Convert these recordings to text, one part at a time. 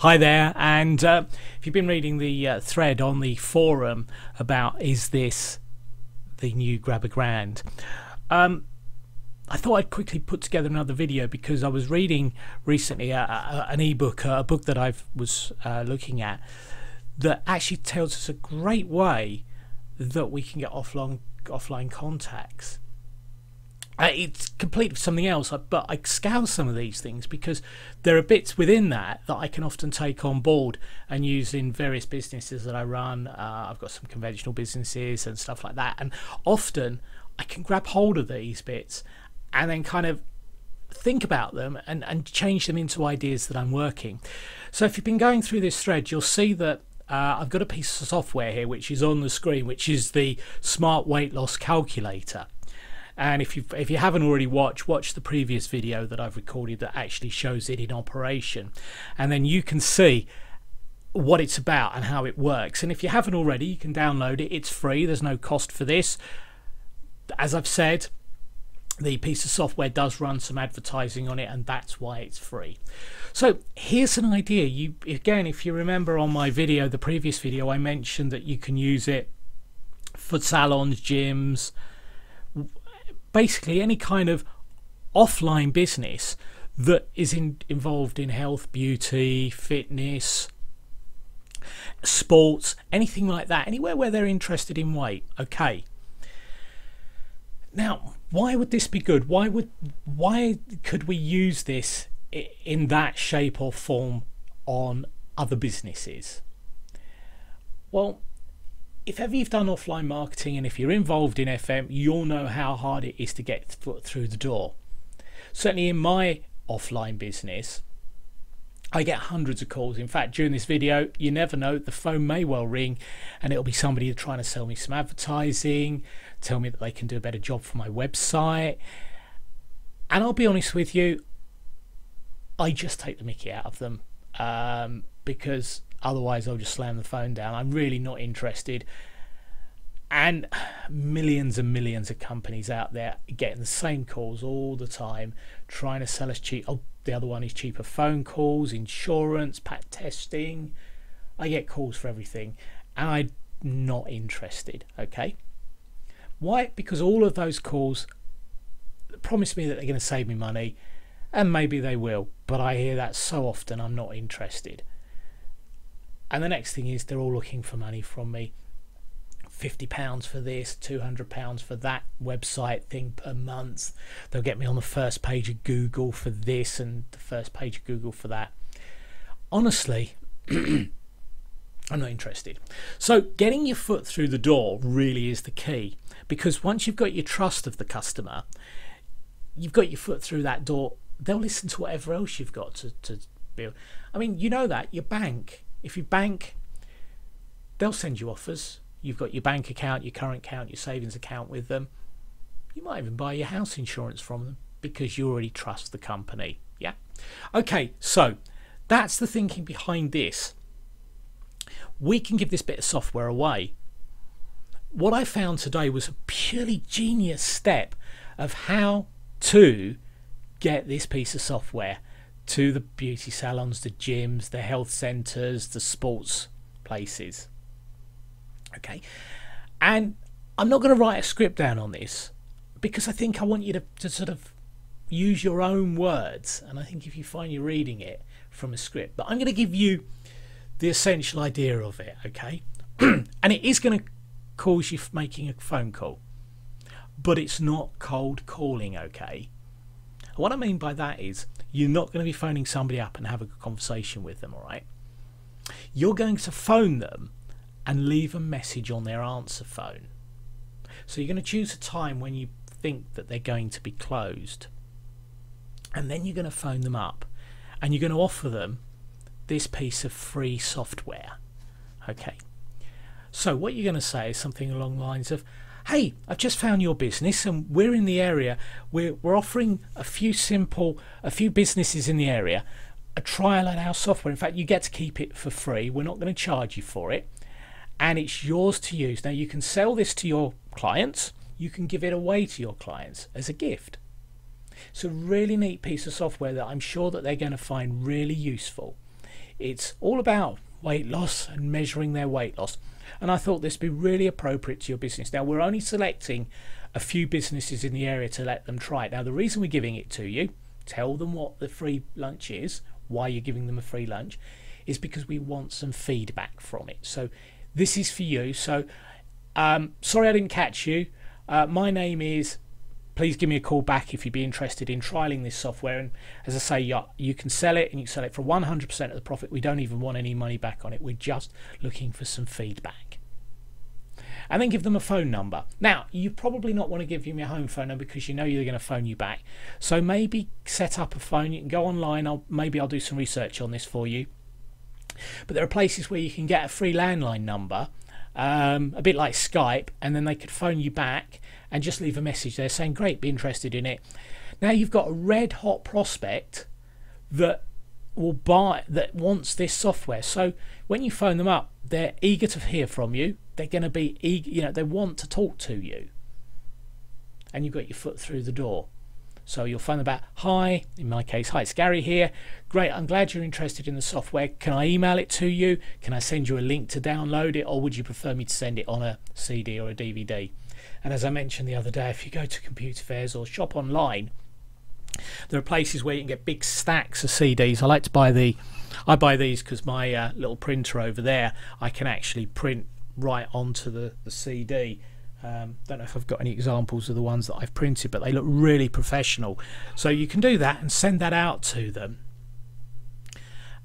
Hi there, and if you've been reading the thread on the forum about is this the new Grab a Grand, I thought I'd quickly put together another video because I was reading recently an ebook, a book that I was looking at, that actually tells us a great way that we can get offline contacts. It's complete with something else, but I scour some of these things because there are bits within that I can often take on board and use in various businesses that I run. I've got some conventional businesses and stuff like that, and often I can grab hold of these bits and then kind of think about them and change them into ideas that I'm working. So if you've been going through this thread, you'll see that I've got a piece of software here which is on the screen, which is the Smart Weight Loss Calculator. And if you haven't already watch the previous video that I've recorded that actually shows it in operation, and then you can see what it's about and how it works. And if you haven't already, you can download it. It's free. There's no cost for this. As I've said, the piece of software does run some advertising on it, and that's why it's free. So here's an idea. Again, if you remember on my video, the previous video, I mentioned that you can use it for salons, gyms, basically any kind of offline business that is involved in health, beauty, fitness, sports, anything like that, anywhere where they're interested in weight. Okay, now why would this be good? Why could we use this in that shape or form on other businesses? Well, if ever you've done offline marketing, and if you're involved in FM, you'll know how hard it is to get through the door. Certainly in my offline business, I get hundreds of calls. In fact, during this video, you never know, the phone may well ring and it'll be somebody trying to sell me some advertising, tell me that they can do a better job for my website. And I'll be honest with you, I just take the mickey out of them because otherwise I'll just slam the phone down. I'm really not interested. And millions and millions of companies out there getting the same calls all the time, trying to sell us cheap. Oh, the other one is cheaper phone calls, insurance, pat testing. I get calls for everything, and I'm not interested. Okay, why? Because all of those calls promise me that they're going to save me money, and maybe they will, but I hear that so often I'm not interested. And the next thing is they're all looking for money from me. £50 for this, £200 for that website thing per month. They'll get me on the first page of Google for this and the first page of Google for that. Honestly, I'm not interested. So getting your foot through the door really is the key, because once you've got your trust of the customer, you've got your foot through that door, they'll listen to whatever else you've got to build. I mean, you know that your bank, if you bank, they'll send you offers. You've got your bank account, your current account, your savings account with them. You might even buy your house insurance from them because you already trust the company. Yeah. Okay, so that's the thinking behind this. We can give this bit of software away. What I found today was a purely genius step of how to get this piece of software to the beauty salons, the gyms, the health centres, the sports places. Okay, and I'm not going to write a script down on this because I think I want you to sort of use your own words, and I think if you find you're reading it from a script, but I'm going to give you the essential idea of it. Okay, and it is going to cause you making a phone call, but it's not cold calling. Okay, and what I mean by that is you're not going to be phoning somebody up and have a conversation with them. All right, you're going to phone them and leave a message on their answer phone. So you're going to choose a time when you think that they're going to be closed, and then you're going to phone them up and you're going to offer them this piece of free software. Okay, so what you're going to say is something along the lines of, hey, I've just found your business and we're in the area, we're offering a few businesses in the area a trial at our software. In fact, you get to keep it for free. We're not going to charge you for it, and it's yours to use. Now you can sell this to your clients, you can give it away to your clients as a gift. It's a really neat piece of software that I'm sure that they're going to find really useful it's all about weight loss and measuring their weight loss. And I thought this would be really appropriate to your business. Now, we're only selecting a few businesses in the area to let them try it. Now, the reason we're giving it to you, tell them what the free lunch is, why you're giving them a free lunch, is because we want some feedback from it. So this is for you. So sorry I didn't catch you. My name is, please give me a call back if you'd be interested in trialing this software. And as I say, you can sell it, and you can sell it for 100% of the profit. We don't even want any money back on it. We're just looking for some feedback. And then give them a phone number. Now, you probably not want to give them your home phone number because you know you're going to phone you back. So maybe set up a phone. You can go online. Maybe I'll do some research on this for you. But there are places where you can get a free landline number, a bit like Skype, and then they could phone you back and just leave a message there saying, great, be interested in it. Now you've got a red hot prospect that will buy, that wants this software. So when you phone them up, they're eager to hear from you. They're going to be eager, you know, they want to talk to you, and you've got your foot through the door. So you'll phone them back, hi, in my case, hi, it's Gary here. Great, I'm glad you're interested in the software. Can I email it to you? Can I send you a link to download it, or would you prefer me to send it on a CD or a DVD? And as I mentioned the other day, if you go to computer fairs or shop online, there are places where you can get big stacks of CDs. I like to buy I buy these because my little printer over there, I can actually print right onto the CD. Don't know if I've got any examples of the ones that I've printed, but they look really professional. So you can do that and send that out to them.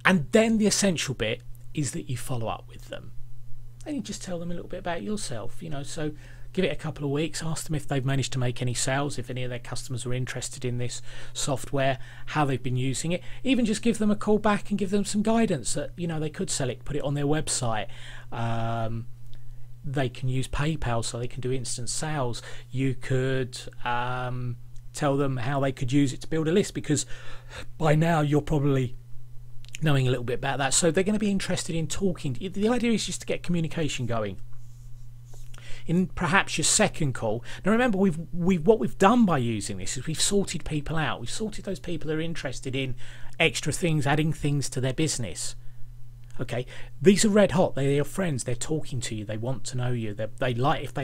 And then the essential bit is that you follow up with them, and you just tell them a little bit about yourself, you know. So give it a couple of weeks, ask them if they've managed to make any sales, if any of their customers are interested in this software, how they've been using it. Even just give them a call back and give them some guidance that, you know, they could sell it, put it on their website. They can use PayPal, so they can do instant sales. You could tell them how they could use it to build a list, because by now you're probably knowing a little bit about that. So they're going to be interested in talking. The idea is just to get communication going. In perhaps your second call. Now remember, what we've done by using this is we've sorted people out. We've sorted those people that are interested in extra things, adding things to their business. Okay, these are red hot. They're your friends. They're talking to you. They want to know you. If they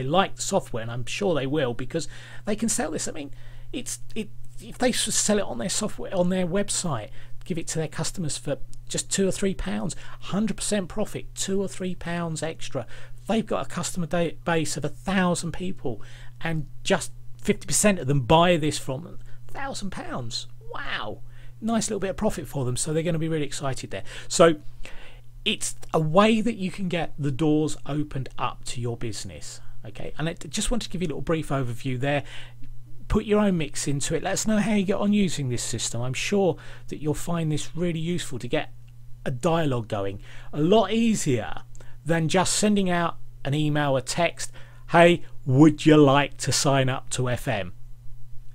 like the software, and I'm sure they will, because they can sell this. I mean, if they sell it on their software, on their website, give it to their customers for just £2 or £3, 100% profit, £2 or £3 extra. They've got a customer base of 1,000 people, and just 50% of them buy this from them. £1,000. Wow, nice little bit of profit for them. So they're going to be really excited there. So it's a way that you can get the doors opened up to your business. Okay, and I just wanted to give you a little brief overview there. Put your own mix into it. Let us know how you get on using this system. I'm sure that you'll find this really useful to get a dialogue going. A lot easier than just sending out an email, a text, hey, would you like to sign up to FM?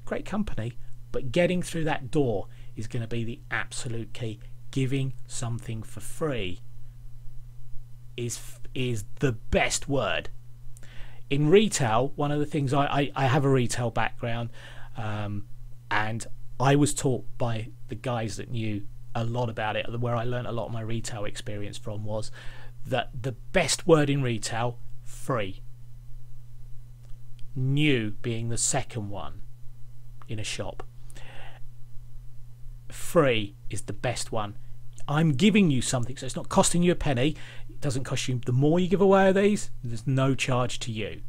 Great company, but getting through that door is going to be the absolute key. Giving something for free is the best word. In retail, one of the things, I have a retail background, and I was taught by the guys that knew a lot about it, where I learned a lot of my retail experience from, was that the best word in retail, free. New being the second one in a shop. Free is the best one. I'm giving you something, so it's not costing you a penny. It doesn't cost you. The more you give away of these, there's no charge to you.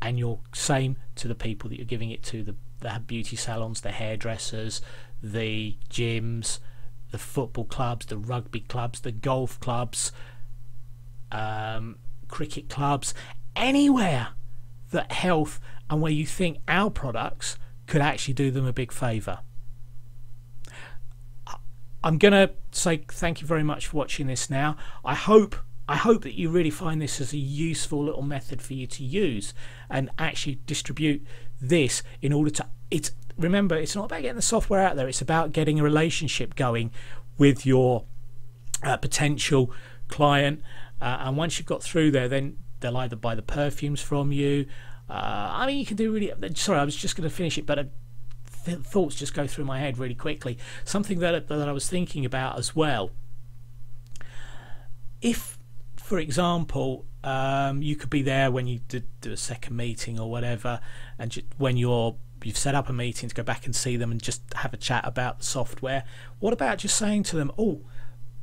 And you're same to the people that you're giving it to, the beauty salons, the hairdressers, the gyms, the football clubs, the rugby clubs, the golf clubs, cricket clubs, anywhere that health and where you think our products could actually do them a big favour. I'm going to say thank you very much for watching this now. I hope that you really find this as a useful little method for you to use and actually distribute this in order to... Remember, it's not about getting the software out there. It's about getting a relationship going with your potential client. And once you've got through there, then they'll either buy the perfumes from you. I mean, you can do really... Sorry, I was just going to finish it, but thoughts just go through my head really quickly. Something that I was thinking about as well if, for example, you could be there when you do a second meeting or whatever, and when you've set up a meeting to go back and see them and just have a chat about the software. What about just saying to them, oh,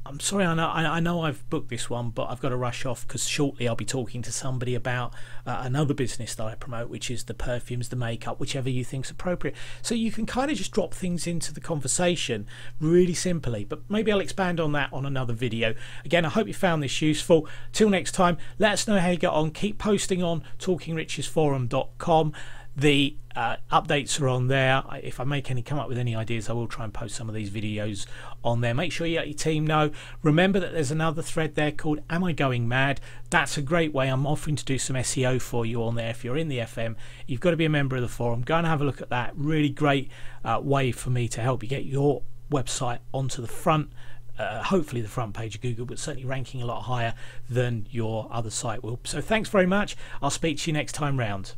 I'm sorry, I know I've booked this one, but I've got to rush off because shortly I'll be talking to somebody about another business that I promote, which is the perfumes, the makeup, whichever you think's appropriate. So you can kind of just drop things into the conversation really simply, but maybe I'll expand on that on another video. Again, I hope you found this useful. Till next time, let us know how you get on. Keep posting on talkingrichesforum.com. The updates are on there. If I come up with any ideas, I will try and post some of these videos on there. Make sure you let your team know. Remember that there's another thread there called Am I Going Mad? That's a great way. I'm offering to do some SEO for you on there. If you're in the FM, you've got to be a member of the forum. Go and have a look at that. Really great way for me to help you get your website onto the front, hopefully the front page of Google, but certainly ranking a lot higher than your other site will. So thanks very much. I'll speak to you next time round.